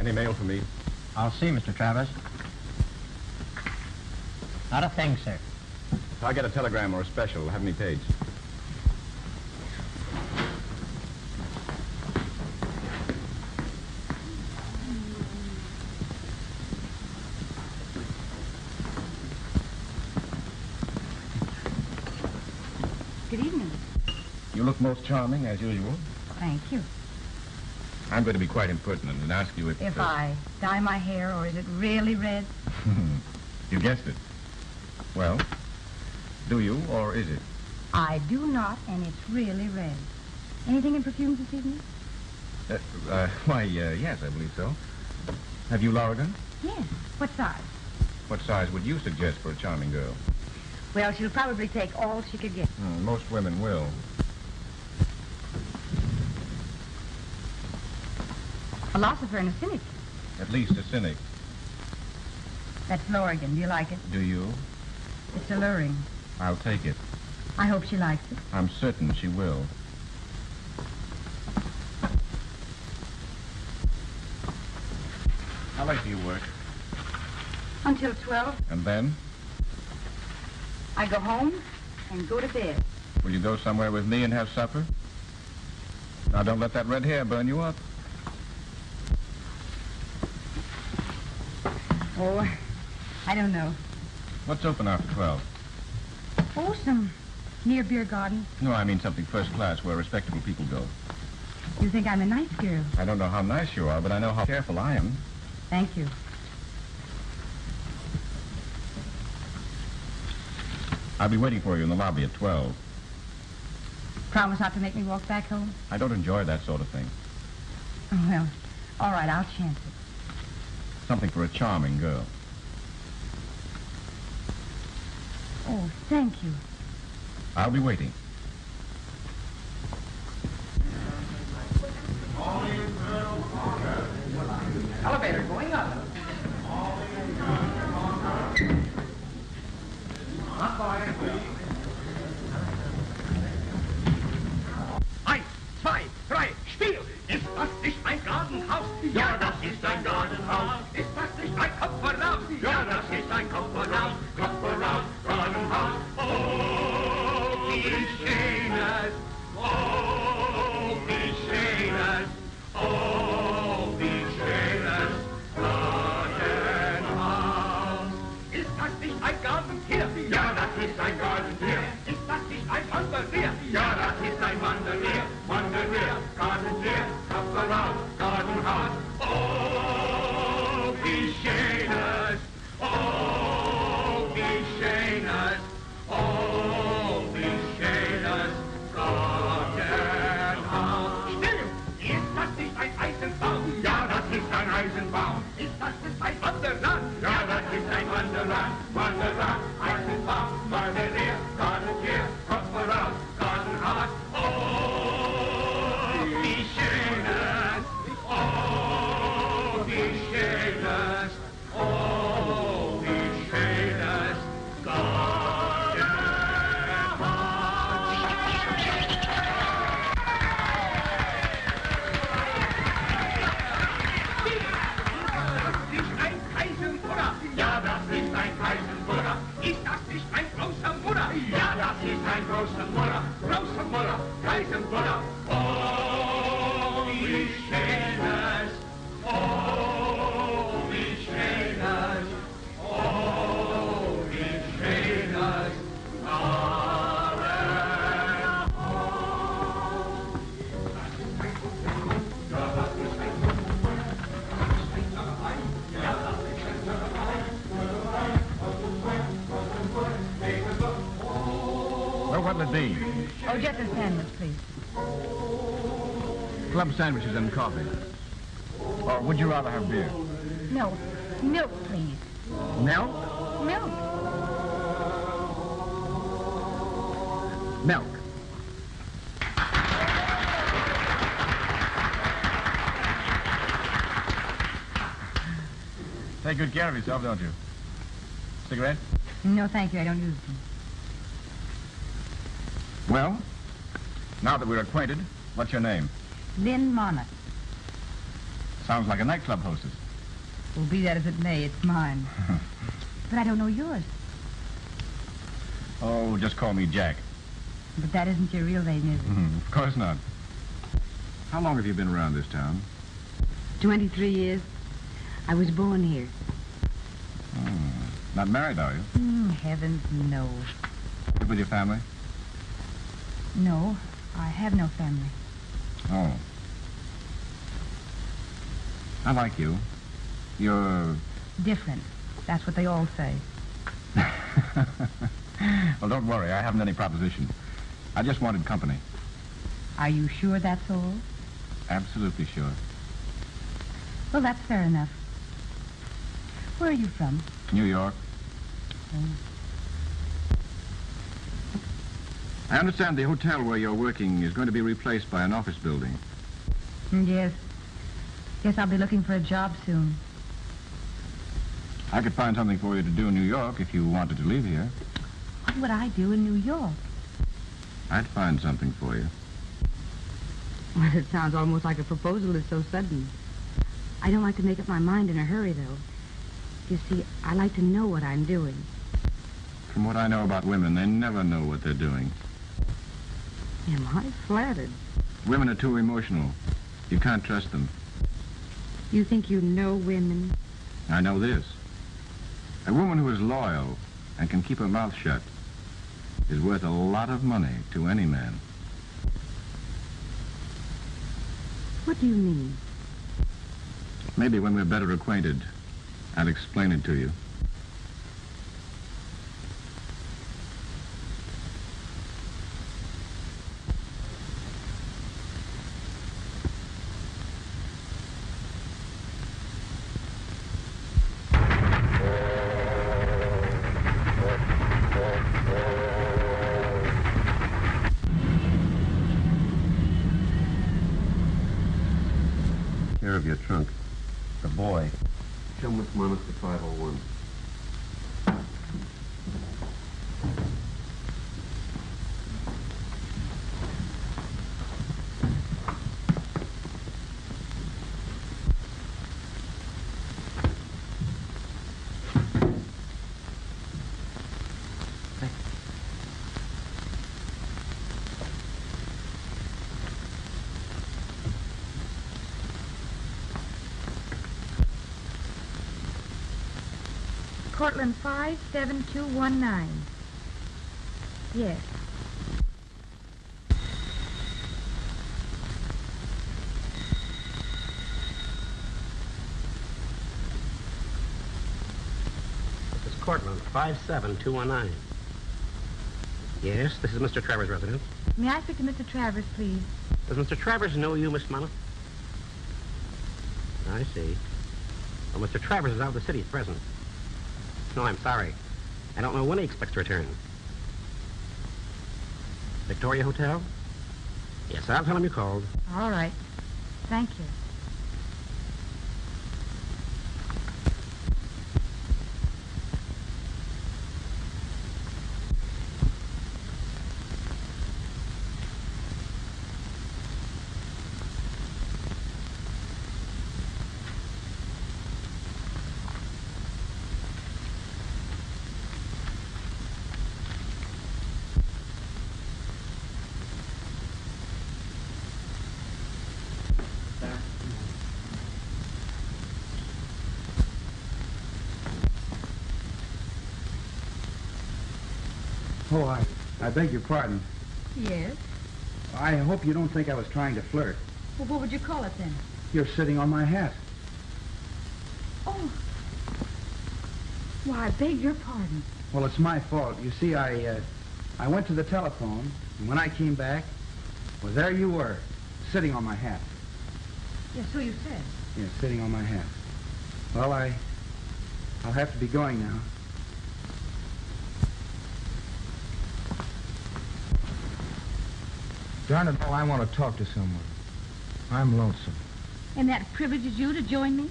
Any mail for me? I'll see, Mr. Travers. Not a thing, sir. If I get a telegram or a special, have me paged. Good evening. You look most charming, as usual. Thank you. I'm going to be quite impertinent and ask you if... If I dye my hair, or is it really red? You guessed it. Well, do you, or is it? I do not, and it's really red. Anything in perfumes this evening? Yes, I believe so. Have you Lorigan? Yes. What size? What size would you suggest for a charming girl? Well, she'll probably take all she could get. Most women will. Philosopher and a cynic. At least a cynic. That's Lorigan. Do you like it? Do you? It's alluring. I'll take it. I hope she likes it. I'm certain she will. How late do you work? Until 12. And then? I go home and go to bed. Will you go somewhere with me and have supper? Now, don't let that red hair burn you up. Oh, I don't know. What's open after 12? Oh, some near beer garden. No, I mean something first class where respectable people go. You think I'm a nice girl? I don't know how nice you are, but I know how careful I am. Thank you. I'll be waiting for you in the lobby at 12. Promise not to make me walk back home? I don't enjoy that sort of thing. Oh, well, all right, I'll chance it. Something for a charming girl. Oh, thank you. I'll be waiting. Elevator going up. Not going. 1, 2, 3, Spiel! Ist das nicht ein Gartenhaus? Ja, das ist ein Gartenhaus. Ist das nicht ein Kopf voraus? Ja, das ist ein Kopf voraus. Kopf voraus, Gartenhaus. Oh, wie schön es. Oh, wie schön es. Oh, wie schön es. Gartenhaus. Ist das nicht ein Gartentier? Ja, das ist ein Gartentier. Ist das nicht ein Wandertier? Ja, das ist ein Wandertier. Wandertier, Gartentier, Kopf voraus, Gartenhaus. Oh, wie schön es. Oh, wie schön es. Oh, wie schön es. Gartenhaus. Still! Ist das nicht ein Eisenbaum? Ja, das ist ein Eisenbaum. Ist das nicht ein Wanderrad? Ja, das ist ein Wanderrad. Wanderrad, Eisenbaum, Wandertier, Gartentier, Kopf voraus, Gartenhaus. Oh, wie schön es. Oh, wie schön es. Oh, wie schön es. Ja, das ist ein Kaisenbutter. Ist das nicht ein großer Mutter? Ja, das ist ein großer Mutter. Großer Mutter, Kaisenbutter. Oh, wie schön es. Oh, wie schön es. Oh, wie schön es. Well, what'll it be? Oh, just a sandwich, please. Club sandwiches and coffee. Or would you rather have beer? Milk. Milk, please. Milk? Milk. Milk. Take good care of yourself, don't you? Cigarette? No, thank you. I don't use them. Well, now that we're acquainted, what's your name? Lynn Monmouth. Sounds like a nightclub hostess. Well, be that as it may, it's mine. But I don't know yours. Oh, just call me Jack. But that isn't your real name, is it? Of course not. How long have you been around this town? 23 years. I was born here. Not married, are you? Heavens, no. Live with your family? No, I have no family. Oh. I like you. You're... Different. That's what they all say. Well, don't worry. I haven't any proposition. I just wanted company. Are you sure that's all? Absolutely sure. Well, that's fair enough. Where are you from? New York. I understand the hotel where you're working is going to be replaced by an office building. Yes. Guess I'll be looking for a job soon. I could find something for you to do in New York if you wanted to leave here. What would I do in New York? I'd find something for you. Well, it sounds almost like a proposal that's so sudden. I don't like to make up my mind in a hurry, though. You see, I like to know what I'm doing. From what I know about women, they never know what they're doing. Am I flattered? Women are too emotional. You can't trust them. You think you know women? I know this. A woman who is loyal and can keep her mouth shut is worth a lot of money to any man. What do you mean? Maybe when we're better acquainted, I'll explain it to you. Care of your trunk. The boy. Come with Mama to 501. Portland 57219. Yes. This is Cortland, 57219. Yes, this is Mr. Travers' residence. May I speak to Mr. Travers, please? Does Mr. Travers know you, Miss Monmouth? I see. Well, Mr. Travers is out of the city at present. No, I'm sorry. I don't know when he expects to return. Victoria Hotel? Yes, I'll tell him you called. All right. Thank you. Oh, I beg your pardon. Yes? I hope you don't think I was trying to flirt. Well, what would you call it then? You're sitting on my hat. Oh. Why, I beg your pardon. Well, it's my fault. You see, I went to the telephone, and when I came back, well, there you were, sitting on my hat. Yes, so you said. Yeah, sitting on my hat. Well, I'll have to be going now. Darn it all, I want to talk to someone. I'm lonesome. And that privileges you to join me?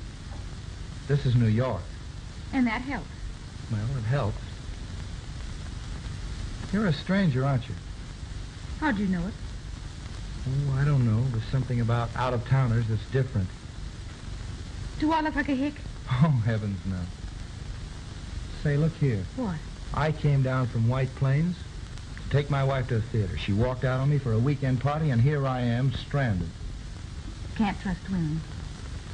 This is New York. And that helps. Well, it helps. You're a stranger, aren't you? How'd you know it? Oh, I don't know. There's something about out-of-towners that's different. Do I look like a hick? Oh, heavens, no. Say, look here. What? I came down from White Plains to take my wife to the theater. She walked out on me for a weekend party, and here I am, stranded. Can't trust women.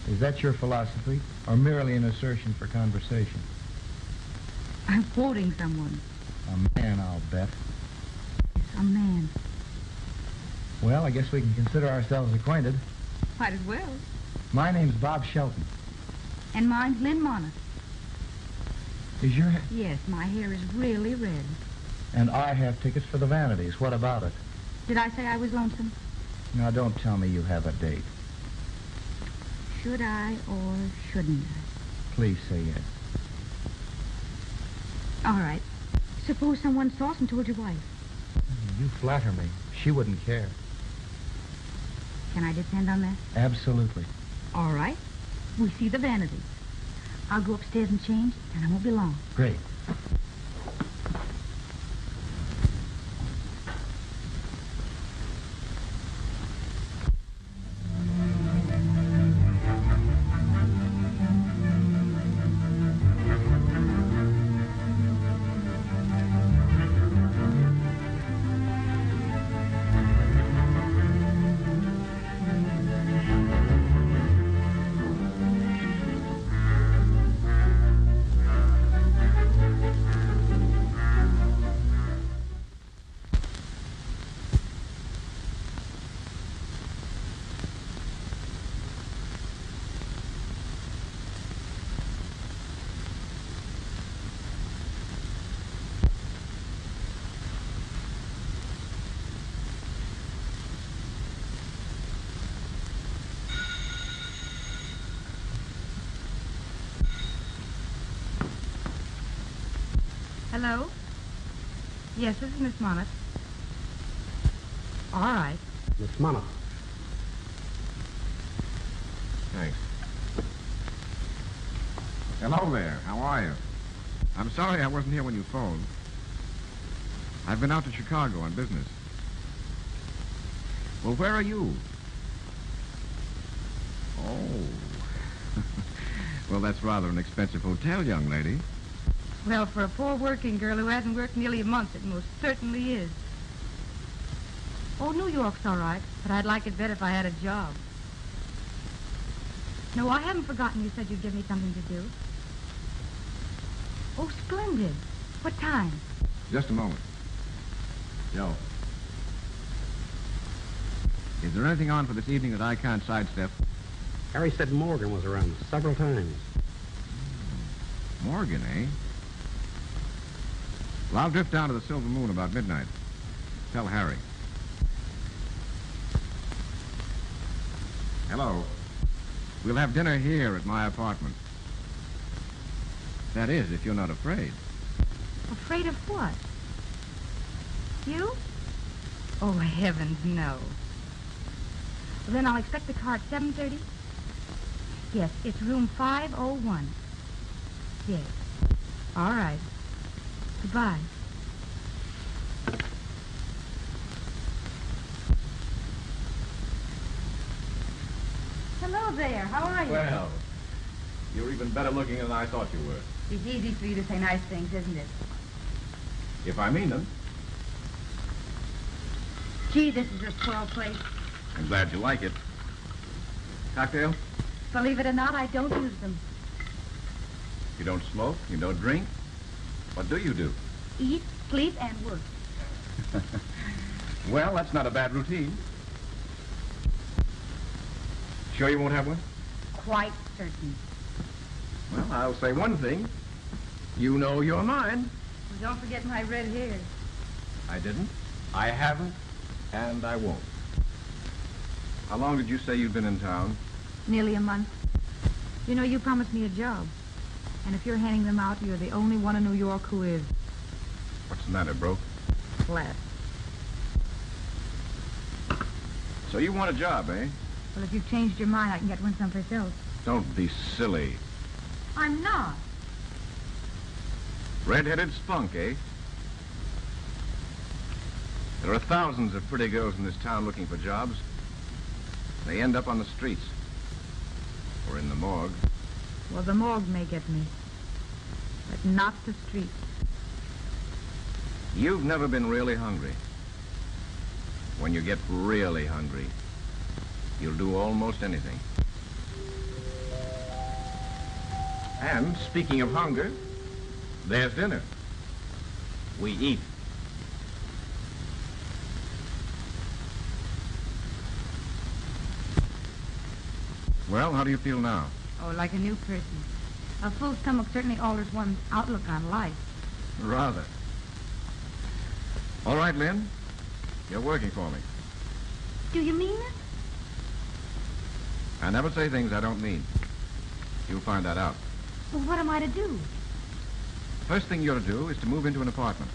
Is that your philosophy, or merely an assertion for conversation? I'm quoting someone. A man, I'll bet. Yes, a man. Well, I guess we can consider ourselves acquainted. Might as well. My name's Bob Shelton. And mine's Lynn Monmouth. Is your... Yes, my hair is really red. And I have tickets for the Vanities. What about it? Did I say I was lonesome? Now, don't tell me you have a date. Should I or shouldn't I? Please say yes. All right. Suppose someone saw us and told your wife. You flatter me. She wouldn't care. Can I depend on that? Absolutely. All right. We see the Vanities. I'll go upstairs and change, and I won't be long. Great. Hello? Yes, this is Miss Monmouth. All right. Miss Monmouth. Thanks. Hello there. How are you? I'm sorry I wasn't here when you phoned. I've been out to Chicago on business. Well, where are you? Oh. Well, that's rather an expensive hotel, young lady. Well, for a poor working girl who hasn't worked nearly a month, it most certainly is. Oh, New York's all right, but I'd like it better if I had a job. No, I haven't forgotten you said you'd give me something to do. Oh, splendid. What time? Just a moment. Joe. Is there anything on for this evening that I can't sidestep? Harry said Morgan was around several times. Morgan, eh? Well, I'll drift down to the Silver Moon about midnight. Tell Harry. Hello. We'll have dinner here at my apartment. That is, if you're not afraid. Afraid of what? You? Oh, heavens, no. Well, then I'll expect the car at 7:30? Yes, it's room 501. Yes. All right. Goodbye. Hello there. How are you? Well, you're even better looking than I thought you were. It's easy for you to say nice things, isn't it? If I mean them. Gee, this is a swell place. I'm glad you like it. Cocktail? Believe it or not, I don't use them. You don't smoke? You don't drink? What do you do? Eat, sleep, and work. Well, that's not a bad routine. Sure you won't have one? Quite certain. Well, I'll say one thing. You know you're mine. Well, don't forget my red hair. I didn't. I haven't. And I won't. How long did you say you'd been in town? Nearly a month. You know, you promised me a job. And if you're handing them out, you're the only one in New York who is. What's the matter, bro? Flat. So you want a job, eh? Well, if you've changed your mind, I can get one someplace else. Don't be silly. I'm not. Red-headed spunk, eh? There are thousands of pretty girls in this town looking for jobs. They end up on the streets. or in the morgue. Well, the morgue may get me, but not the street. You've never been really hungry. When you get really hungry, you'll do almost anything. And speaking of hunger, there's dinner. We eat. Well, how do you feel now? Oh, like a new person. A full stomach certainly alters one's outlook on life. Rather. All right, Lynn. You're working for me. Do you mean it? I never say things I don't mean. You'll find that out. Well, what am I to do? First thing you're to do is to move into an apartment.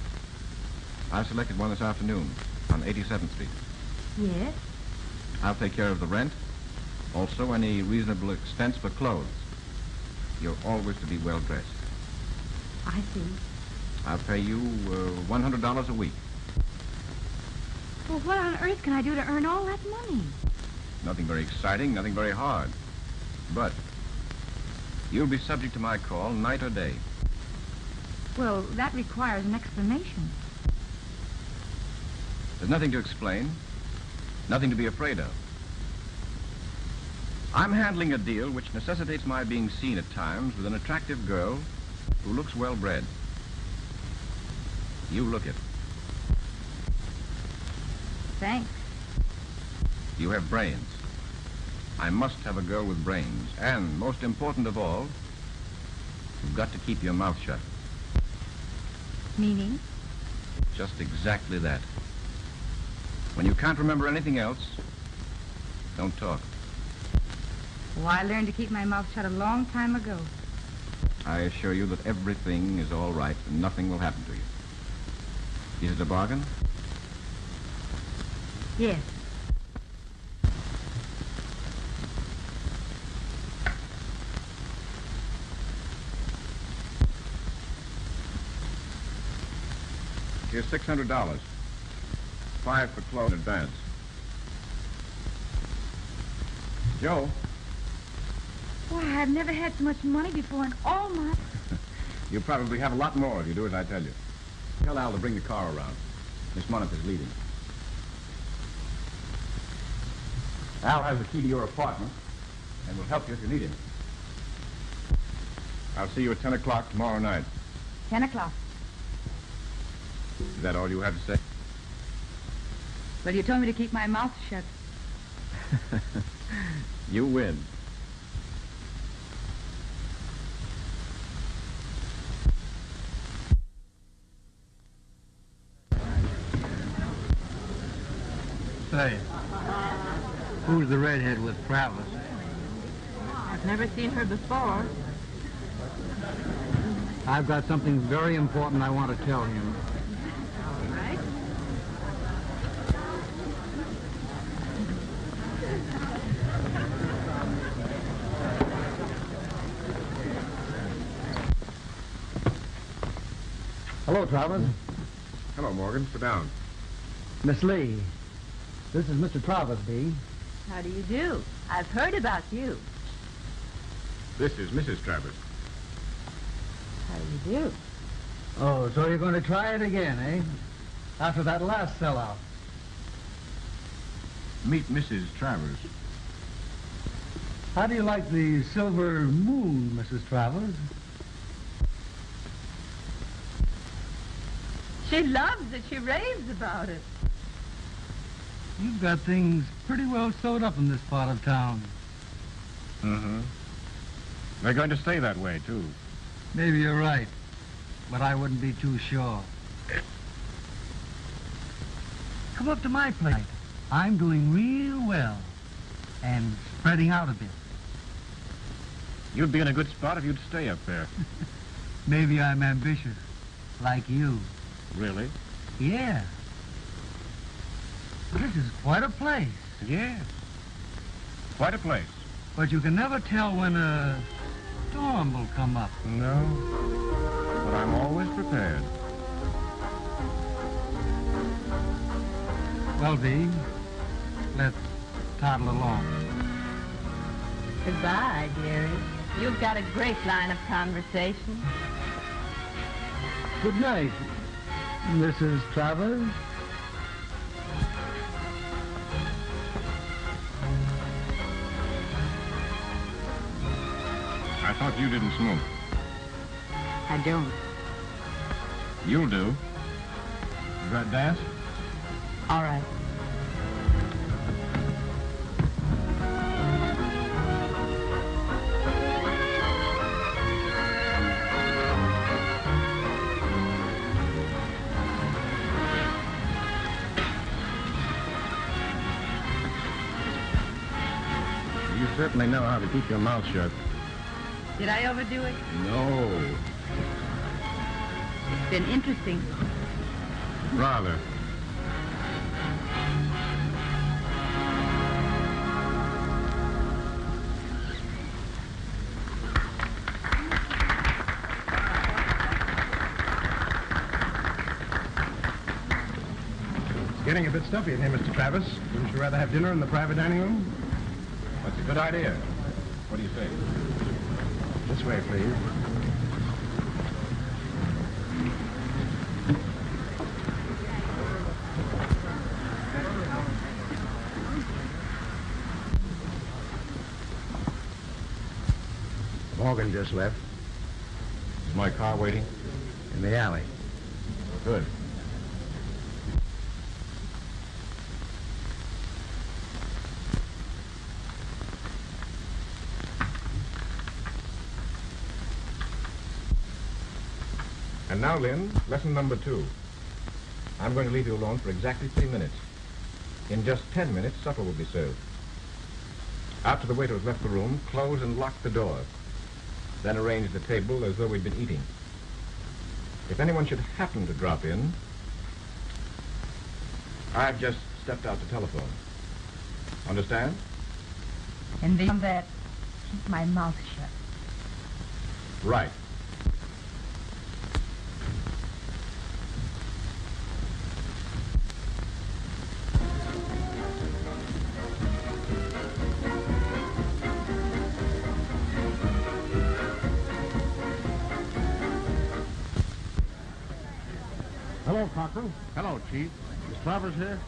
I selected one this afternoon on 87th Street. Yes? I'll take care of the rent. Also, any reasonable expense for clothes. You're always to be well dressed. I see. I'll pay you $100 a week. Well, what on earth can I do to earn all that money? Nothing very exciting, nothing very hard. But you'll be subject to my call night or day. Well, that requires an explanation. There's nothing to explain, nothing to be afraid of. I'm handling a deal which necessitates my being seen at times with an attractive girl who looks well-bred. You look it. Thanks. You have brains. I must have a girl with brains. And, most important of all, you've got to keep your mouth shut. Meaning? Just exactly that. When you can't remember anything else, don't talk. Well, I learned to keep my mouth shut a long time ago. I assure you that everything is all right and nothing will happen to you. Is it a bargain? Yes. Here's $600. $5 for clothes in advance. Joe? Why, I've never had so much money before in all my... You'll probably have a lot more if you do as I tell you. Tell Al to bring the car around. Miss Monmouth leading. Al has the key to your apartment and will help you if you need him. I'll see you at 10 o'clock tomorrow night. 10 o'clock. Is that all you have to say? Well, you told me to keep my mouth shut. You win. Say, who's the redhead with Travis? I've never seen her before. I've got something very important I want to tell him. All right. Hello, Travis. Hello, Morgan. Sit down. Miss Lee, this is Mr. Travis, B. How do you do? I've heard about you. This is Mrs. Travers. How do you do? Oh, so you're going to try it again, eh? After that last sellout. Meet Mrs. Travers. How do you like the silver moon, Mrs. Travers? She loves it. She raves about it. You've got things pretty well sewed up in this part of town. Mm-hmm. They're going to stay that way, too. Maybe you're right, but I wouldn't be too sure. Come up to my place. I'm doing real well and spreading out a bit. You'd be in a good spot if you'd stay up there. Maybe I'm ambitious, like you. Really? Yeah. This is quite a place. Yes. Quite a place. But you can never tell when a storm will come up. No. But I'm always prepared. Well, V, let's toddle along. Goodbye, dearie. You've got a great line of conversation. Good night, Mrs. Travers. I thought you didn't smoke. I don't. You'll do. You got dance? All right. You certainly know how to keep your mouth shut. Did I overdo it? No. It's been interesting. Rather. It's getting a bit stuffy in here, Mr. Travis. Wouldn't you rather have dinner in the private dining room? That's a good idea. What do you say? This way, please. Morgan just left. Is my car waiting? In the alley. Good. And now, Lynn, lesson number 2. I'm going to leave you alone for exactly 3 minutes. In just 10 minutes, supper will be served. After the waiter has left the room, close and lock the door. Then arrange the table as though we'd been eating. If anyone should happen to drop in, I've just stepped out to telephone. Understand? And beyond that, keep my mouth shut. Right. Hello, Cochran. Hello, Chief. Is Travers here?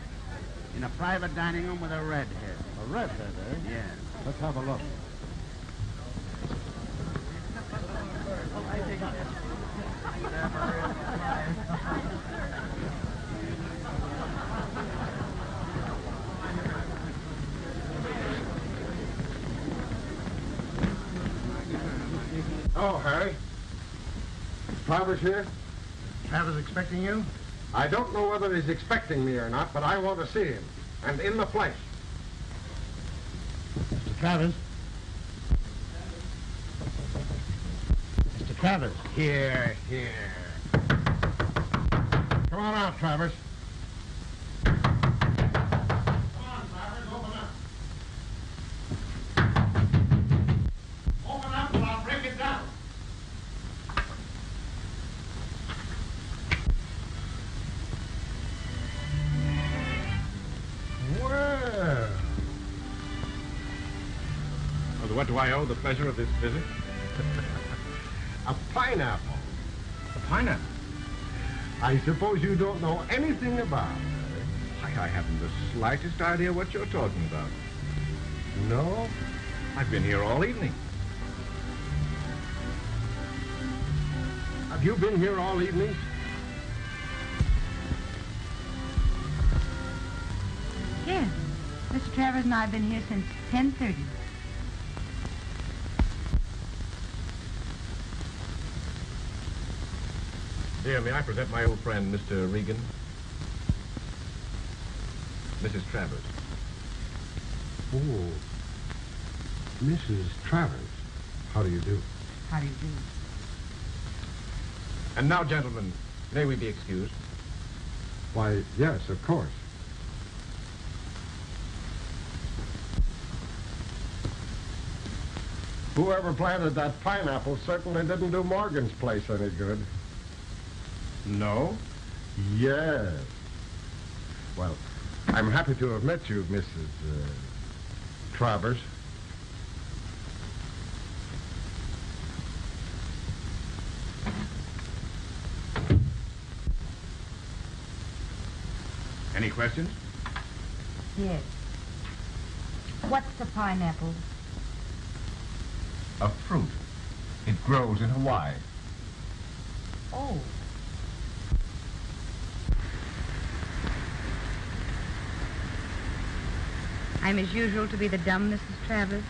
In a private dining room with a redhead. A redhead, eh? Yeah. Let's have a look. Oh, Harry. Travers here? Travis expecting you? I don't know whether he's expecting me or not, but I want to see him. And in the flesh. Mr. Travers. Mr. Travers. Here. Come on out, Travers. Come on, Travers, open up. Open up and I'll break it down. Well, what do I owe the pleasure of this visit? A pineapple. A pineapple. I suppose you don't know anything about it. I haven't the slightest idea what you're talking about. No? I've been here all evening. Have you been here all evening? Yes. Mr. Travers and I have been here since 10:30. Dear, may I present my old friend, Mr. Regan? Mrs. Travers. Oh, Mrs. Travers. How do you do? How do you do? And now, gentlemen, may we be excused? Why, yes, of course. Whoever planted that pineapple certainly didn't do Morgan's place any good. No. Yes. Well, I'm happy to have met you, Mrs. Travers. Any questions? Yes. What's a pineapple? A fruit. It grows in Hawaii. Oh. I'm as usual to be the dumb Mrs. Travers.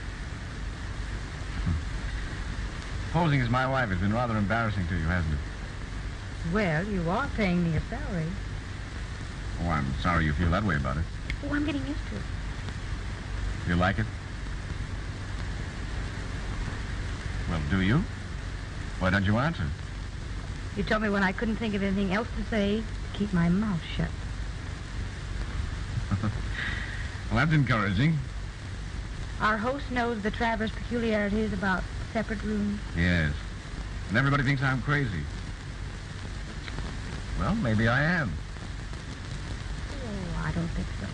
Posing as my wife has been rather embarrassing to you, hasn't it? Well, you are paying me a salary. Oh, I'm sorry you feel that way about it. Oh, I'm getting used to it. You like it? Well, do you? Why don't you answer? You told me when I couldn't think of anything else to say, to keep my mouth shut. Well, that's encouraging. Our host knows the Travers peculiarities about separate rooms. Yes. And everybody thinks I'm crazy. Well, maybe I am. Oh, I don't think so.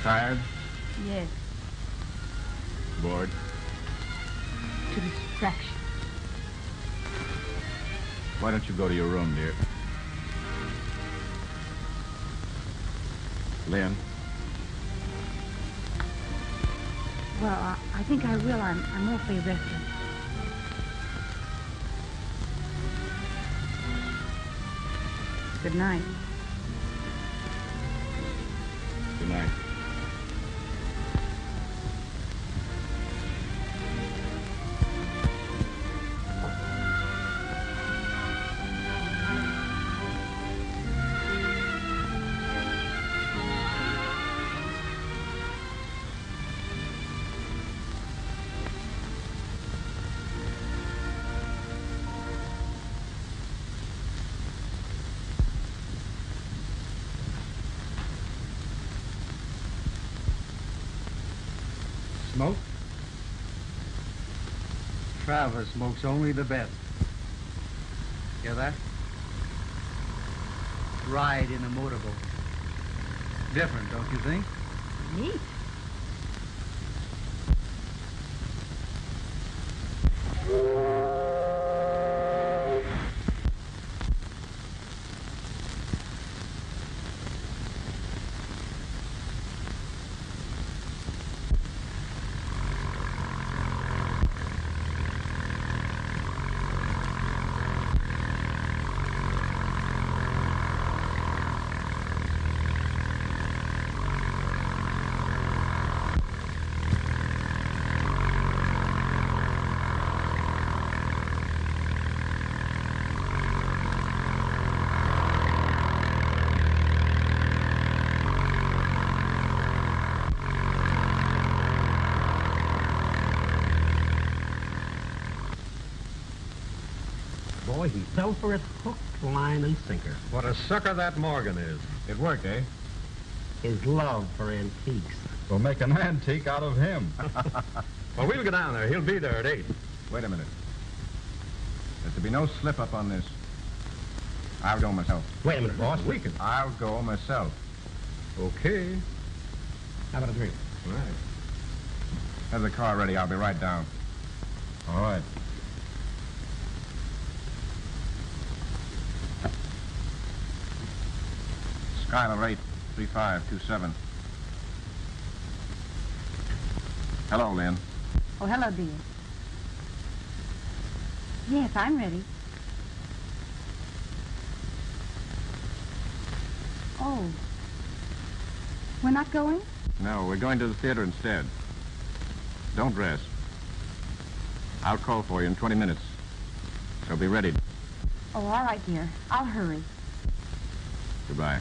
Tired? Yes, Bored? to distraction. Why don't you go to your room, dear? Lynn? Well, I think I will. I'm awfully restless. Good night. Good night. Smoke? Travers smokes only the best. Hear that? Ride in a motorboat. Different, don't you think? Neat. Boy, he fell for it hook, line, and sinker. What a sucker that Morgan is. It worked, eh? His love for antiques. We'll make an antique out of him. Well, we'll go down there. He'll be there at 8. Wait a minute. There's to be no slip-up on this. I'll go myself. Wait a minute, boss. We can. I'll go myself. Okay. How about a drink? All right. Have the car ready. I'll be right down. All right. Skylar 83527. Hello, Lynn. Oh, hello, dear. Yes, I'm ready. Oh. We're not going? No, we're going to the theater instead. Don't dress. I'll call for you in 20 minutes. So be ready. Oh, all right, dear. I'll hurry. Goodbye.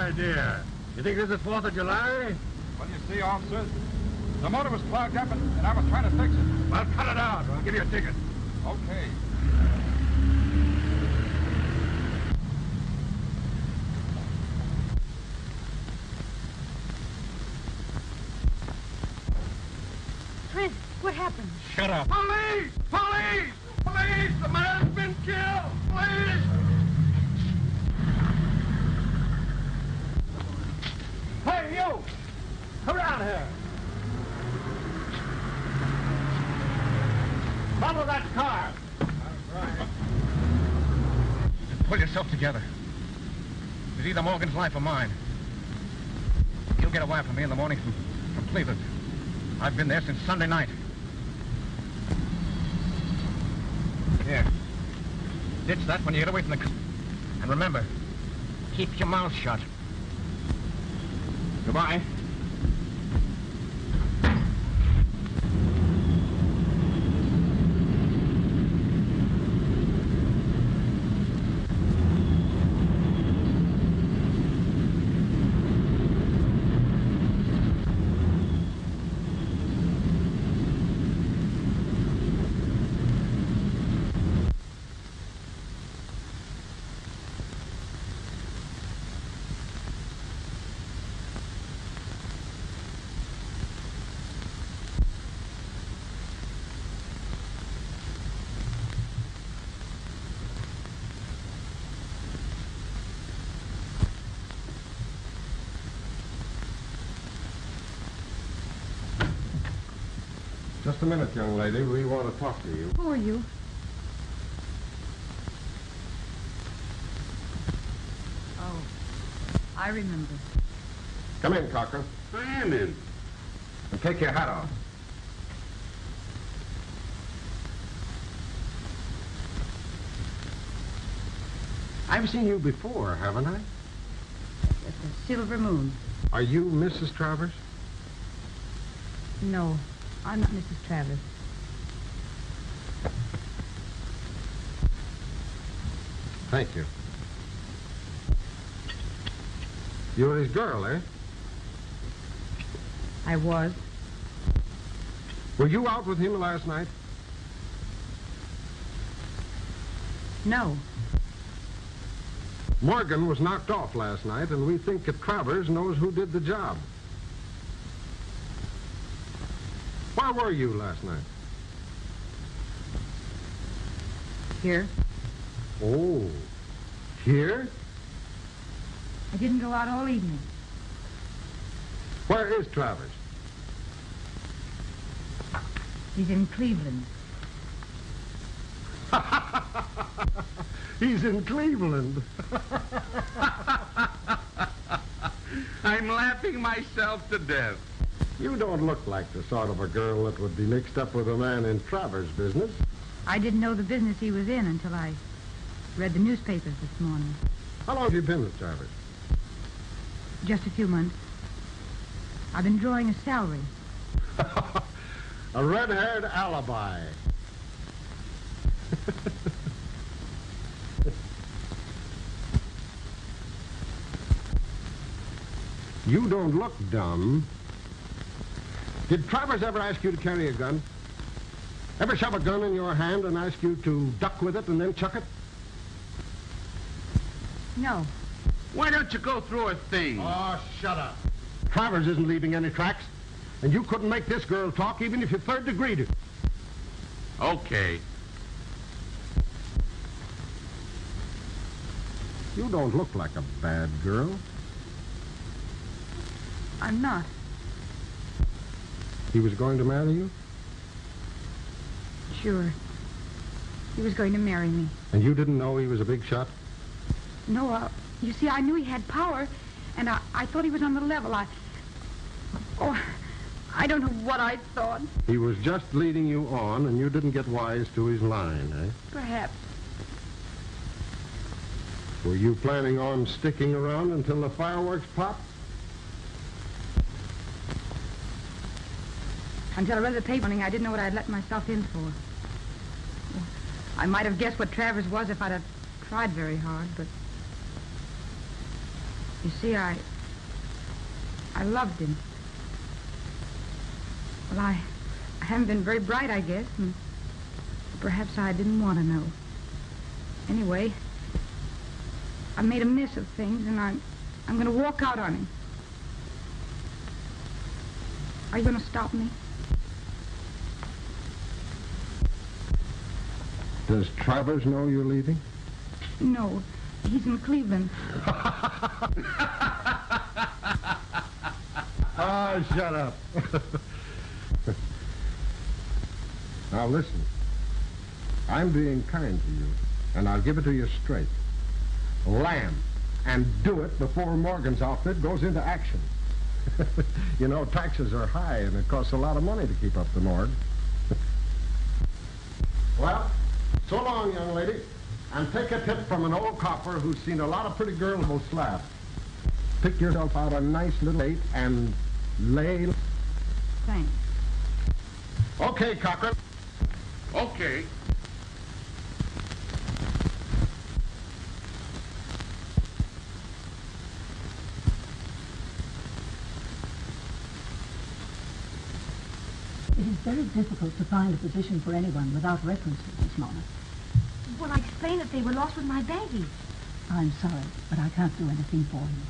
idea. You think this is 4th of July? Well, you see, officer, the motor was clogged up and I was trying to fix it. Well, cut it out. I'll give you a ticket. Okay. Chris, what happened? Shut up. Police! Police! Police! The man's been killed! Police! Hey, you! Come down here! Follow that car! All right. Pull yourself together. It's either Morgan's life or mine. He'll get a wire from me in the morning from Cleveland. I've been there since Sunday night. Here. Ditch that when you get away from the... And remember, keep your mouth shut. Goodbye. Just a minute, young lady. We want to talk to you. Who are you? Oh, I remember. Come in, Cocker. I am in. And take your hat off. I've seen you before, haven't I? It's a silver moon. Are you Mrs. Travers? No, I'm not Mrs. Travers. Thank you. You're his girl, eh? I was. Were you out with him last night? No. Morgan was knocked off last night, and we think that Travers knows who did the job. Where were you last night? Here. Oh, here? I didn't go out all evening. Where is Travers? He's in Cleveland. He's in Cleveland. I'm laughing myself to death. You don't look like the sort of a girl that would be mixed up with a man in Travers' business. I didn't know the business he was in until I read the newspapers this morning. How long have you been with Travers? Just a few months. I've been drawing a salary. A red-haired alibi. You don't look dumb. Did Travers ever ask you to carry a gun? Ever shove a gun in your hand and ask you to duck with it and then chuck it? No. Why don't you go through a thing? Oh, shut up. Travers isn't leaving any tracks, and you couldn't make this girl talk even if you third-degreed her. Okay. You don't look like a bad girl. I'm not. He was going to marry you? Sure. He was going to marry me. And you didn't know he was a big shot? No, you see, I knew he had power, and I thought he was on the level. I don't know what I thought. He was just leading you on, and you didn't get wise to his line, eh? Perhaps. Were you planning on sticking around until the fireworks popped? Until I read the paper, I didn't know what I'd let myself in for. I might have guessed what Travers was if I'd have tried very hard, but You see, I loved him. Well, I haven't been very bright, I guess, and perhaps I didn't want to know. Anyway, I made a mess of things, and I'm going to walk out on him. Are you going to stop me? Does Travers know you're leaving? No, he's in Cleveland. Oh, shut up. Now, listen. I'm being kind to you, and I'll give it to you straight. Lamb, and do it before Morgan's outfit goes into action. You know, taxes are high, and it costs a lot of money to keep up the morgue. Well, so long, young lady, and take a tip from an old copper who's seen a lot of pretty girls will slap. Pick yourself out a nice little date and lay... Thanks. Okay, Cochran. Okay. It is very difficult to find a position for anyone without references, Miss Mona. Well, I explained that they were lost with my baggage. I'm sorry, but I can't do anything for you.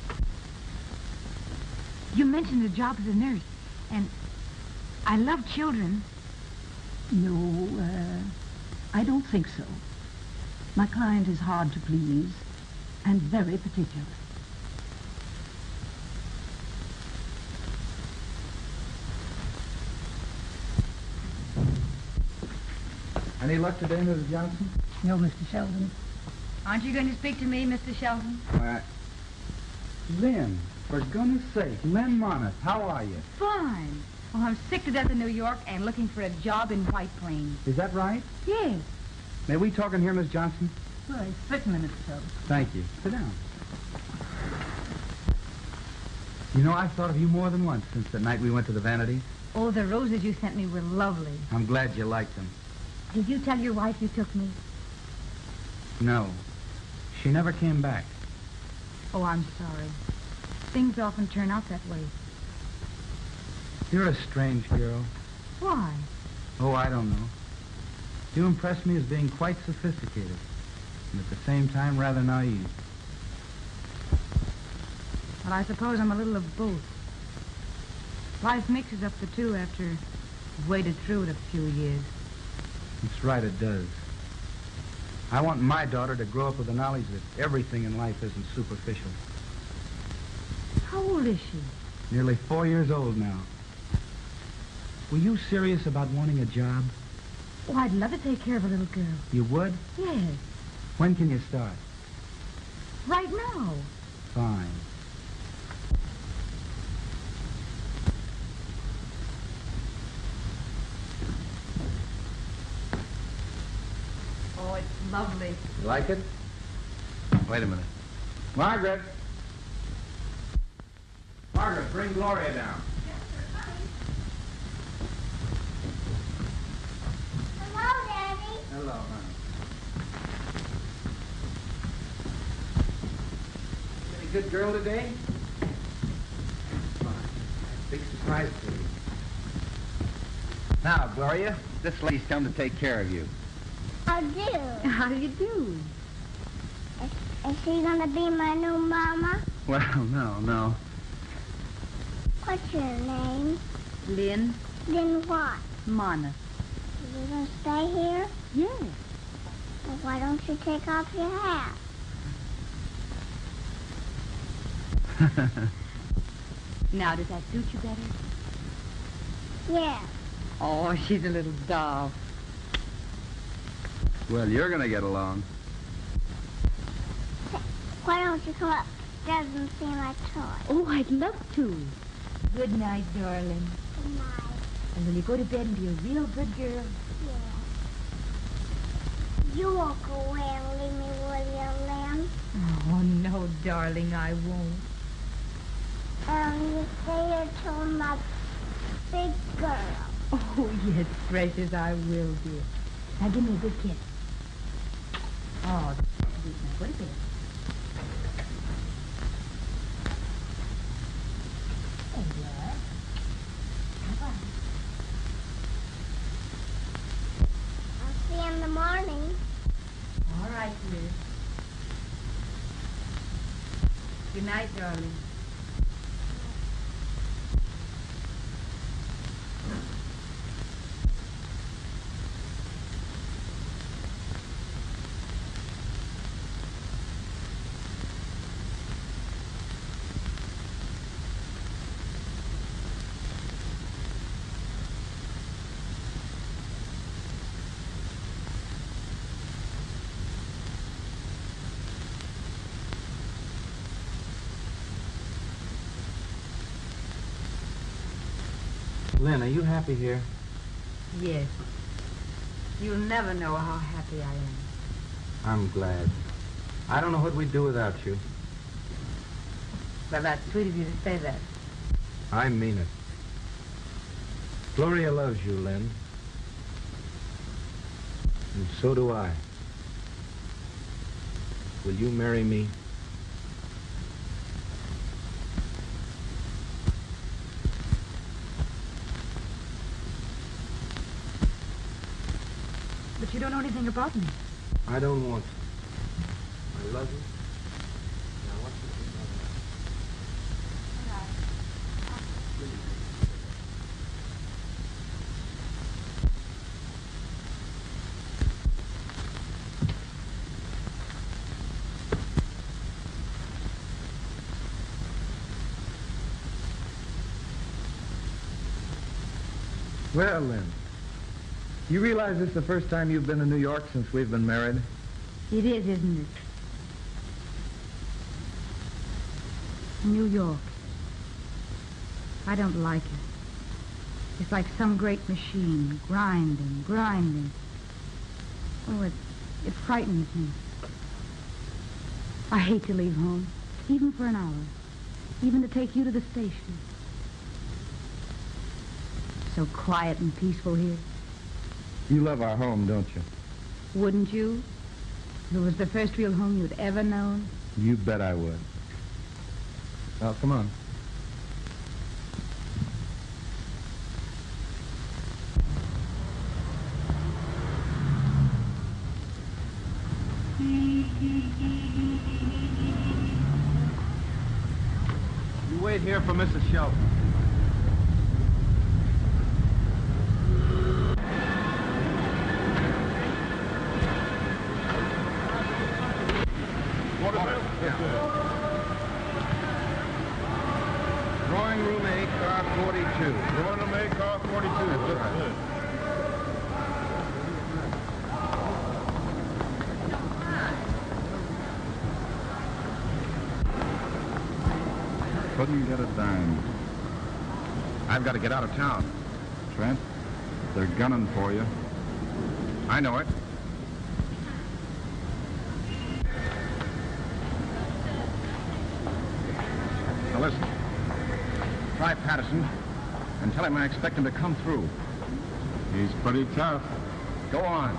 You mentioned the job as a nurse, and I love children. No, I don't think so. My client is hard to please and very particular. Any luck today, Mrs. Johnson? No, Mr. Sheldon. Aren't you going to speak to me, Mr. Sheldon? Lynn, for goodness sake, Lynn Monis, how are you? Fine. Well, I'm sick to death in New York and looking for a job in White Plains. Is that right? Yes. May we talk in here, Miss Johnson? Well, certainly, Mr. Sheldon. Thank you. Sit down. You know, I've thought of you more than once since the night we went to the Vanity. Oh, the roses you sent me were lovely. I'm glad you liked them. Did you tell your wife you took me? No. She never came back. Oh, I'm sorry. Things often turn out that way. You're a strange girl. Why? Oh, I don't know. You impress me as being quite sophisticated, and at the same time rather naive. Well, I suppose I'm a little of both. Life mixes up the two after you've waded through it a few years. That's right, it does. I want my daughter to grow up with the knowledge that everything in life isn't superficial. How old is she? Nearly 4 years old now. Were you serious about wanting a job? Oh, I'd love to take care of a little girl. You would? Yes. When can you start? Right now. Fine. Oh, it's lovely. You like it? Wait a minute. Margaret! Margaret, bring Gloria down. Hello, Daddy. Hello, honey. Any good girl today? Fine. Big surprise for you. Now, Gloria, this lady's come to take care of you. How do? How do you do? Is she gonna be my new mama? Well, no. What's your name? Lynn. Then what? Mona. You gonna stay here? Yes. Well, why don't you take off your hat? Now, does that suit you better? Yeah. Oh, she's a little doll. Well, you're going to get along. Why don't you come up? Doesn't seem like toy. Oh, I'd love to. Good night, darling. Good night. And when you go to bed and be a real good girl. Yeah. You won't go away and leave me, will you, Lynn? Oh, no, darling, I won't. You stay here till I'm a big girl. Oh, yes, precious, I will, dear. Now, give me a good kiss. Oh, sweet. Now, go to bed. Yes. Good night, darling. Lynn, are you happy here? Yes. You'll never know how happy I am. I'm glad. I don't know what we'd do without you. Well, that's sweet of you to say that. I mean it. Gloria loves you, Lynn. And so do I. Will you marry me? But you don't know anything about me. I don't want to. I love you. Now, what's the thing about Well, Lynn, you realize this is the first time you've been in New York since we've been married? It is, isn't it? New York. I don't like it. It's like some great machine, grinding, grinding. Oh, it frightens me. I hate to leave home, even for an hour, even to take you to the station. So quiet and peaceful here. You love our home, don't you? Wouldn't you? If it was the first real home you'd ever known. You bet I would. Well, come on. You wait here for Mrs. Shelton. Drawing room A, car 42. Drawing room A, car 42. That's right. Couldn't get a dime. I've got to get out of town. Trent, they're gunning for you. I know it. Now listen. Try Patterson and tell him I expect him to come through. He's pretty tough. Go on.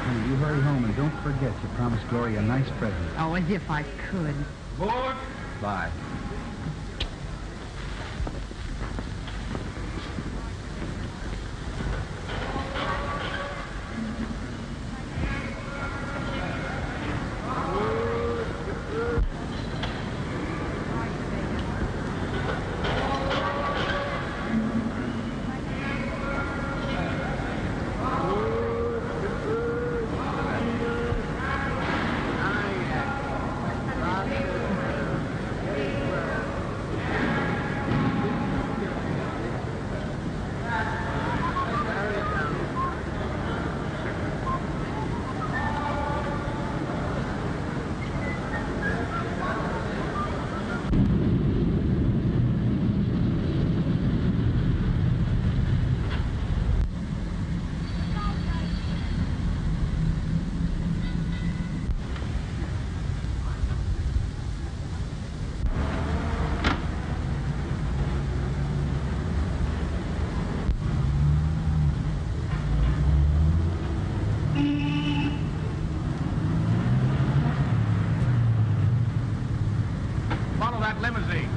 Honey, you hurry home and don't forget you promised Gloria a nice present. Oh, as if I could. Board. Bye. Follow that limousine.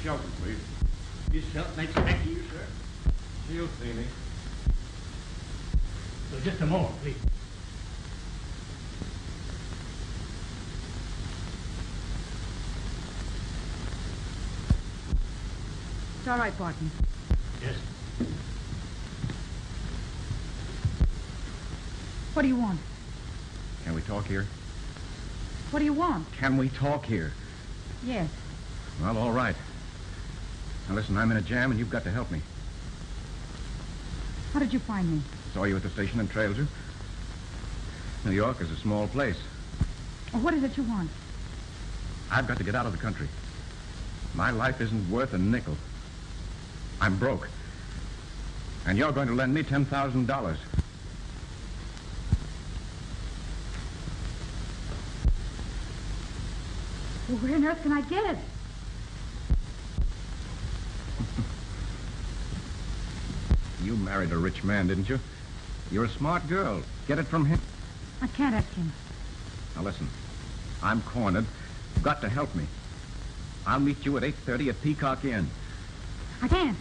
Shelton, please. Miss Shelton expecting you, sir. She'll see me. So just a moment, please. It's all right, Barton. Yes. What do you want? Can we talk here? What do you want? Can we talk here? Yes. Well, all right. Now, listen, I'm in a jam, and you've got to help me. How did you find me? Saw you at the station and trailed you. New York is a small place. Well, what is it you want? I've got to get out of the country. My life isn't worth a nickel. I'm broke. And you're going to lend me $10,000. Well, where on earth can I get it? You married a rich man, didn't you? You're a smart girl. Get it from him. I can't ask him. Now, listen. I'm cornered. You've got to help me. I'll meet you at 8:30 at Peacock Inn. I can't.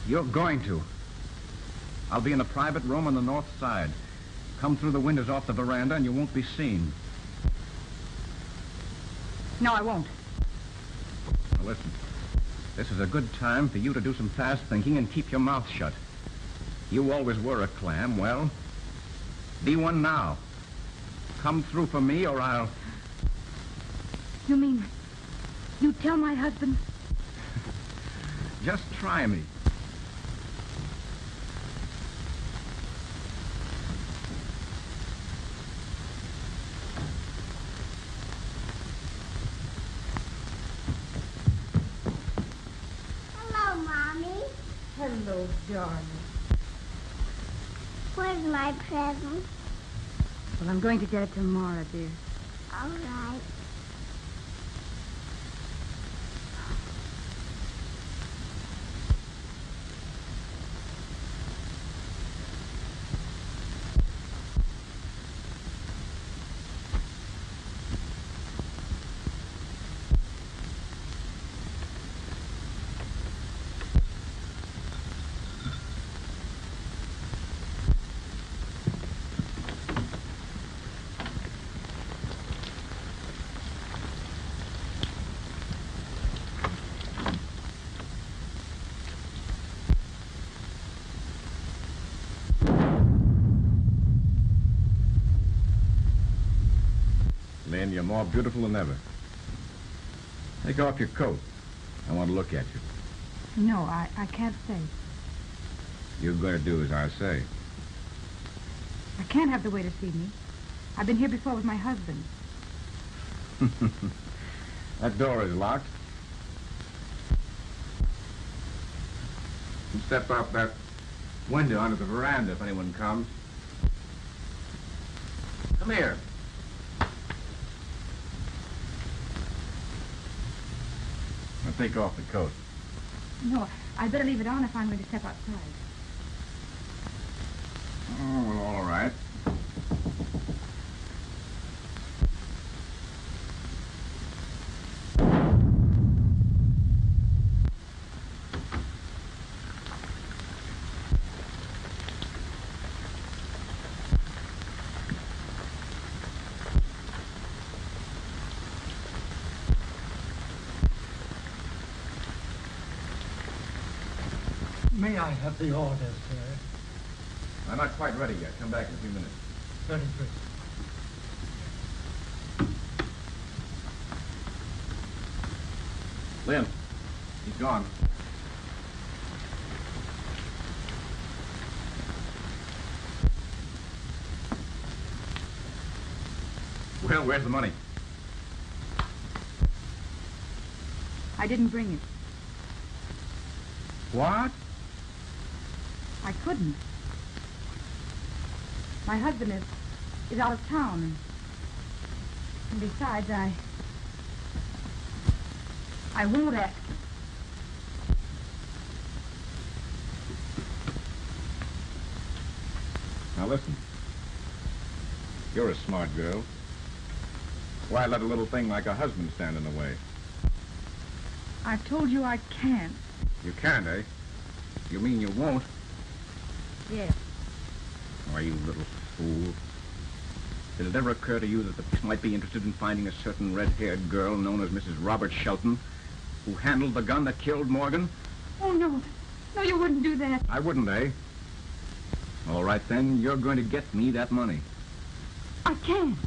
You're going to. I'll be in a private room on the north side. Come through the windows off the veranda and you won't be seen. No, I won't. Now, listen. This is a good time for you to do some fast thinking and keep your mouth shut. You always were a clam. Well, be one now. Come through for me or I'll... You mean you tell my husband? Just try me. Hello, Mommy. Hello, darling. Where's my present? Well, I'm going to get it tomorrow, dear. All right. Lynn, you're more beautiful than ever. Take off your coat. I want to look at you. No, I can't stay. You're going to do as I say. I can't have the waiter see me. I've been here before with my husband. That door is locked. You step out that window onto the veranda if anyone comes. Come here. Now take off the coat. No, I better leave it on if I'm going to step outside. Oh, well, all right. May I have the order, sir? I'm not quite ready yet. Come back in a few minutes. 33. Lynn, he's gone. Well, where's the money? I didn't bring it. What? I couldn't. My husband is out of town. And besides, I won't ask. Now listen. You're a smart girl. Why let a little thing like a husband stand in the way? I told you I can't. You can't, eh? You mean you won't? Yes. Why, you little fool. Did it ever occur to you that the police might be interested in finding a certain red-haired girl known as Mrs. Robert Shelton, who handled the gun that killed Morgan? Oh, no. No, you wouldn't do that. I wouldn't, eh? All right, then, you're going to get me that money. I can't.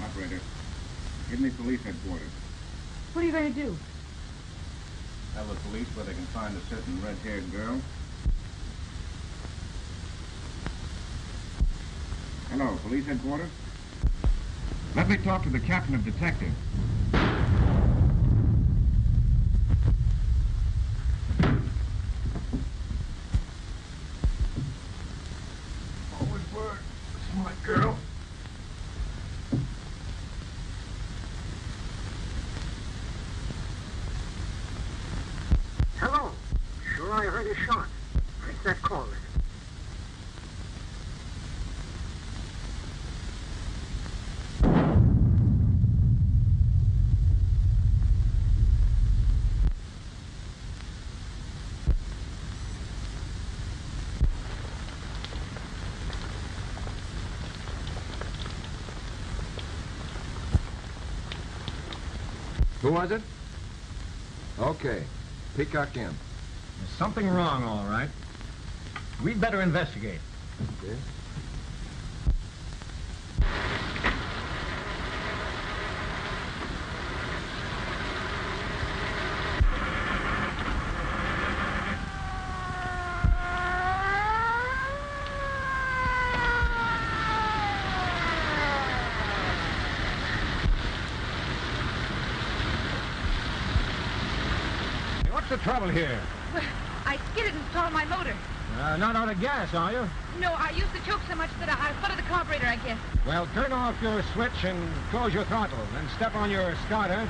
Operator, give me police headquarters. What are you going to do? Tell the police where they can find a certain red-haired girl. Hello, police headquarters? Let me talk to the captain of detectives. Always were a smart girl. Hello. Sure I heard a shot. Take that call then. Who was it? Okay. Peacock in. There's something wrong, all right. We'd better investigate. Okay. What's the trouble here? Well, I skidded and stalled my motor. Not out of gas, are you? No, I used the choke so much that I flooded the carburetor, I guess. Well, turn off your switch and close your throttle. Then step on your starter.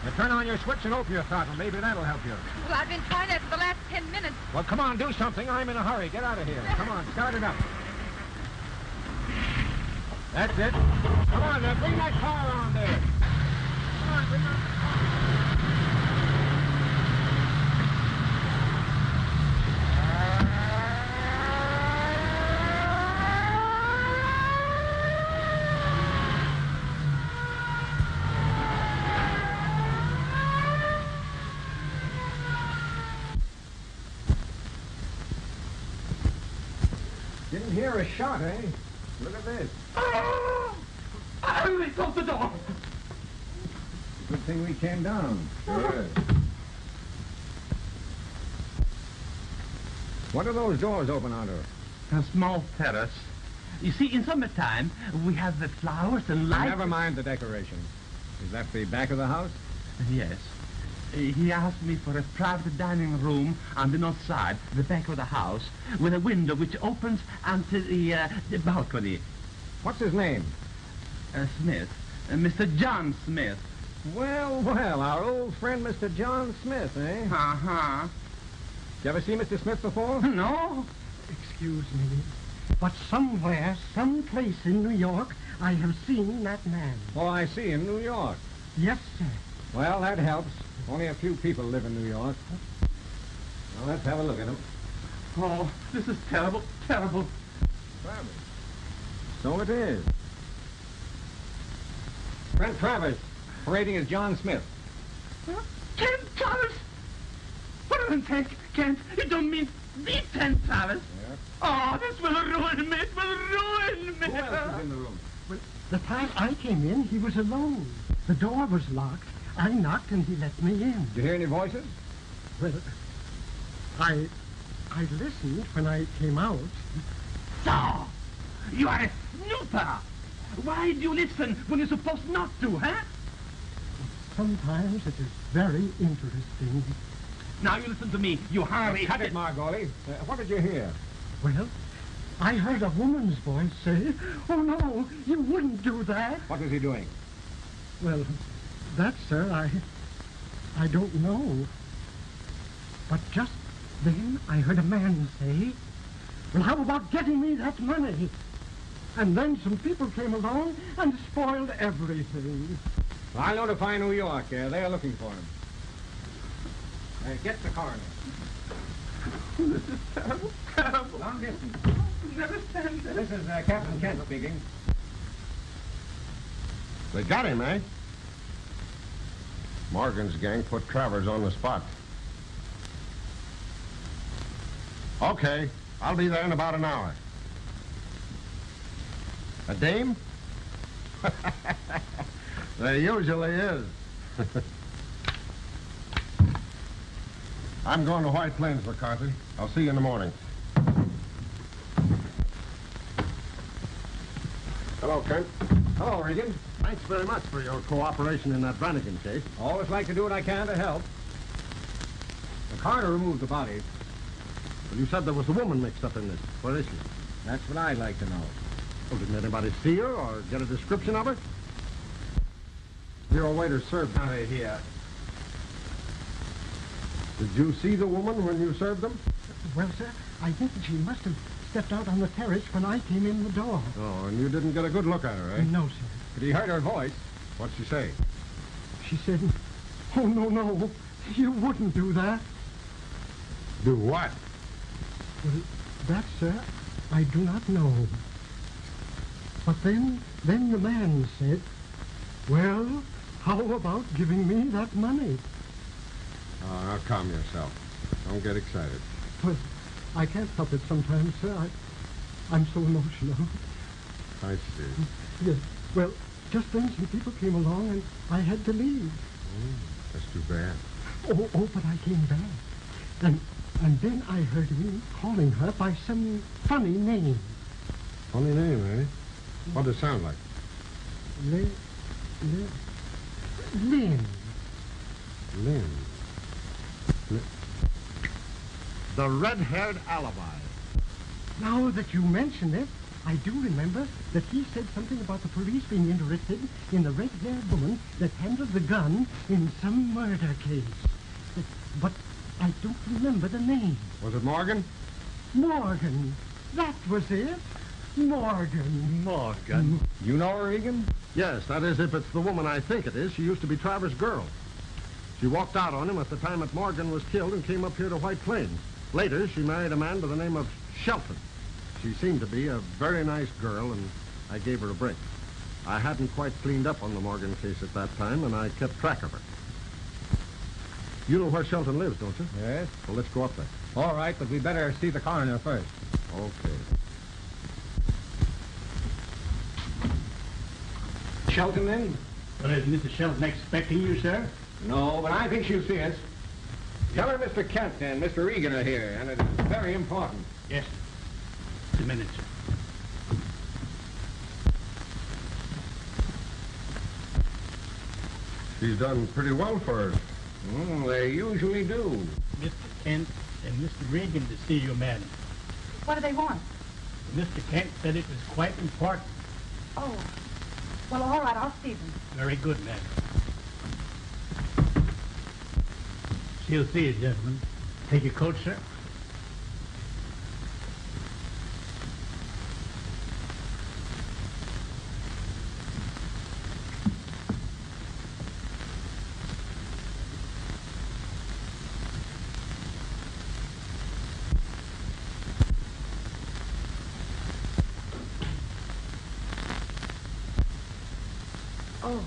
And turn on your switch and open your throttle. Maybe that'll help you. Well, I've been trying that for the last 10 minutes. Well, come on, do something. I'm in a hurry. Get out of here. Come on, start it up. That's it. Come on, now, bring that car around there. Come on, bring that car. Didn't hear a shot, eh? Look at this. Hurry, close the door. Good thing we came down. Sure. What are those doors open onto? A small terrace. You see, in summertime, we have the flowers and lights. Never mind the decoration. Is that the back of the house? Yes. He asked me for a private dining room on the north side, the back of the house, with a window which opens onto the balcony. What's his name? Smith. Mr. John Smith. Well, well, our old friend Mr. John Smith, eh? Uh-huh. You ever see Mr. Smith before? No. Excuse me, but somewhere, someplace in New York, I have seen that man. Oh, I see, in New York. Yes, sir. Well, that helps. Only a few people live in New York. Well, let's have a look at him. Oh, this is terrible, terrible. Travis. So it is. Brent Travers, parading as John Smith. Kent Travers? For heaven's sake, Kent, you don't mean the Kent Travers? Yeah. Oh, this will ruin me. It will ruin me. Who else is in the room? Well, the time I came in, he was alone. The door was locked. I knocked and he let me in. Did you hear any voices? Well, I listened when I came out. So, you are a snooper. Why do you listen when you're supposed not to, huh? Sometimes it is very interesting. Now you listen to me, you hurry. Cut it, Margoli. What did you hear? Well, I heard a woman's voice say, "Oh, no, you wouldn't do that." What was he doing? Well, that, sir, I don't know. But just then I heard a man say, Well, how about getting me that money? And then some people came along and spoiled everything. I'll notify New York. They're looking for him. Get the coroner. This is terrible, terrible. Long distance. Never stand there. This is Captain Kent speaking. They got him, eh? Morgan's gang put Travers on the spot. Okay, I'll be there in about an hour. A dame? There usually is. I'm going to White Plains, McCarthy. I'll see you in the morning. Hello, Kent. Hello, Regan. Thanks very much for your cooperation in that Brannigan case. Always like to do what I can to help. The coroner removed the body. Well, you said there was a woman mixed up in this. Where is she? That's what I'd like to know. Well, didn't anybody see her or get a description of her? Your waiter served out of here. Did you see the woman when you served them? Well, sir, I think that she must have stepped out on the terrace when I came in the door. Oh, and you didn't get a good look at her, eh? No, sir. But he heard her voice. What'd she say? She said, "Oh, no, you wouldn't do that." Do what? Well, that, sir, I do not know. But then the man said, "Well, how about giving me that money?" Oh, now calm yourself. Don't get excited. But I can't help it sometimes, sir. I'm so emotional. I see. Yes. Well, just then some people came along and I had to leave. That's too bad. Oh, but I came back. And then I heard him calling her by some funny name. Funny name, eh? What does it sound like? Lynn. Lynn. The Red-Haired Alibi. Now that you mention it, I do remember that he said something about the police being interested in the red-haired woman that handled the gun in some murder case. But I don't remember the name. Was it Morgan? Morgan. That was it. Morgan. You know her, Regan? Yes, that is, if it's the woman I think it is. She used to be Travers' girl. She walked out on him at the time that Morgan was killed and came up here to White Plains. Later, she married a man by the name of Shelton. She seemed to be a very nice girl, and I gave her a break. I hadn't quite cleaned up on the Morgan case at that time, and I kept track of her. You know where Shelton lives, don't you? Yes. Well, let's go up there. All right, but we better see the coroner first. Okay. Shelton, then? Well, is Mrs. Shelton expecting you, sir? No, but I think she'll see us. Tell her Mr. Kent and Mr. Regan are here, and it is very important. Yes. Just a minute, sir. She's done pretty well for her. They usually do. Mr. Kent and Mr. Regan to see you, madam. What do they want? Mr. Kent said it was quite important. Oh. Well, all right, I'll see them. Very good, madam. She'll see you, gentlemen. Take your coat, sir. Oh.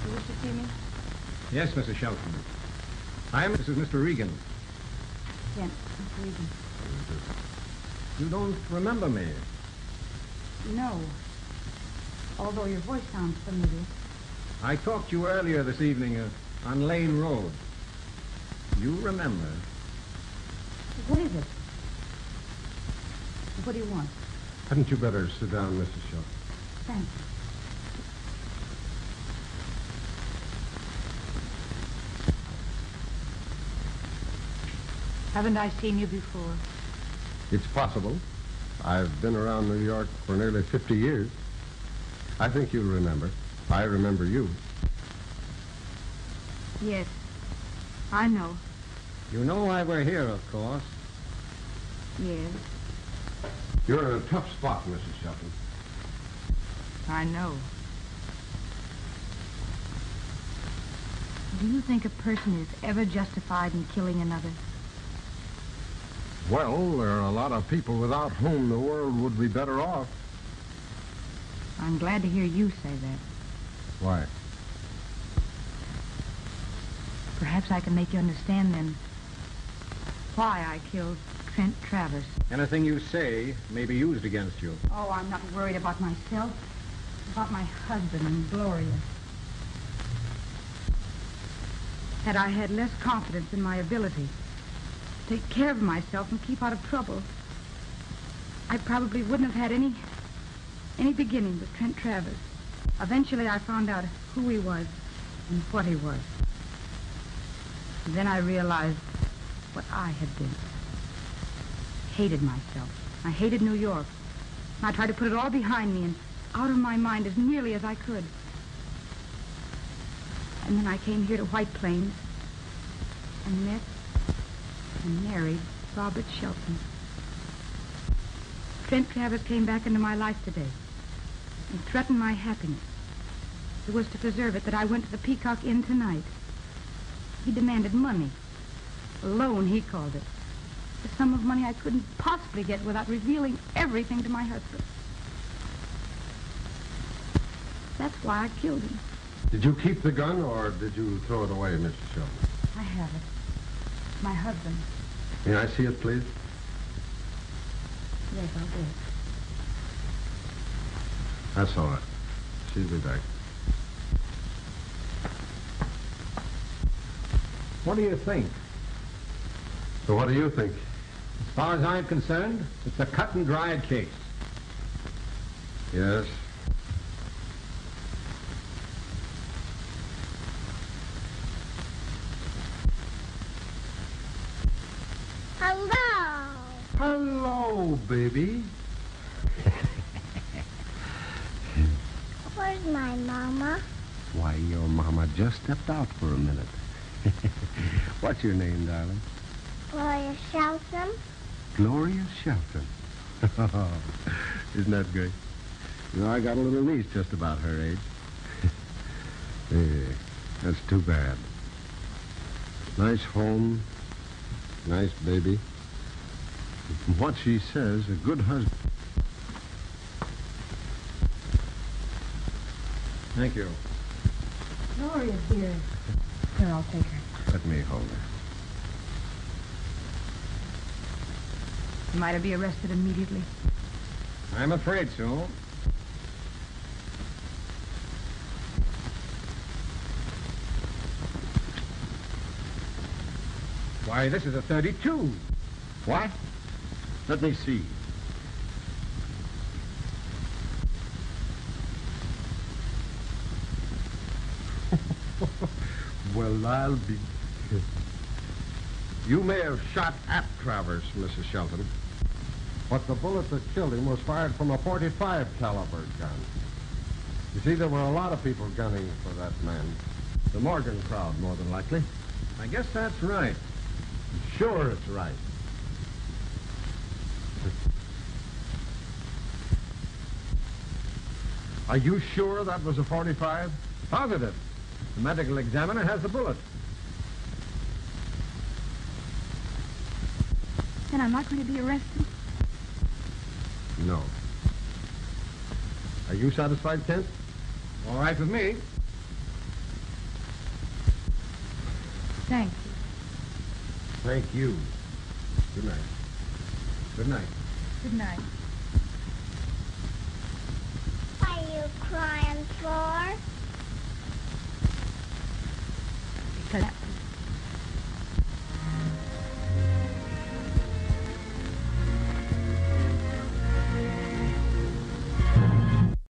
You wish to see me? Yes, Mrs. Shelton. This is Mr. Regan. Yes, Mr. Regan. You don't remember me? No. Although your voice sounds familiar. I talked to you earlier this evening on Lane Road. You remember? What is it? What do you want? Hadn't you better sit down, Mrs. Shelton? Thanks. Haven't I seen you before? It's possible. I've been around New York for nearly 50 years. I think you'll remember. I remember you. Yes, I know. You know why we're here, of course. Yes, You're in a tough spot, Mrs. Shelton. I know. Do you think a person is ever justified in killing another? Well, there are a lot of people without whom the world would be better off. I'm glad to hear you say that. Why? Perhaps I can make you understand then why I killed Trent Travers. Anything you say may be used against you. Oh, I'm not worried about myself. About my husband and Gloria. Had I had less confidence in my ability to take care of myself and keep out of trouble, I probably wouldn't have had any beginning with Trent Travers. Eventually I found out who he was and what he was. And then I realized what I had been. Hated myself. I hated New York. And I tried to put it all behind me and out of my mind as nearly as I could. And then I came here to White Plains and met and married Robert Shelton. Trent Travers came back into my life today and threatened my happiness. It was to preserve it that I went to the Peacock Inn tonight. He demanded money. A loan, he called it. A sum of money I couldn't possibly get without revealing everything to my husband. That's why I killed him. Did you keep the gun, or did you throw it away, Mrs. Shelton? I have it. My husband. May I see it, please? Yes, I'll do it. That's all right. She'll be back. What do you think? So what do you think? As far as I'm concerned, it's a cut and dried case. Yes. Hello. Hello, baby. Where's my mama? Why, your mama just stepped out for a minute. What's your name, darling? Gloria Shelton. Gloria Shelton. Isn't that great? You know, I got a little niece just about her age. Yeah, that's too bad. Nice home, nice baby. From what she says, a good husband. Thank you. Gloria's here. Here, I'll take her. Let me hold her. Might I be arrested immediately? I'm afraid so. Why, this is a 32. What? Let me see. Well, I'll be... You may have shot at Travers, Mrs. Shelton, but the bullet that killed him was fired from a .45 caliber gun. You see, there were a lot of people gunning for that man. The Morgan crowd, more than likely. I guess that's right. Sure it's right. Are you sure that was a .45? Positive. The medical examiner has the bullet. Then I'm not going to be arrested. No. Are you satisfied, Kent? All right with me. Thank you. Thank you. Good night. Good night. Good night. What are you crying for? Because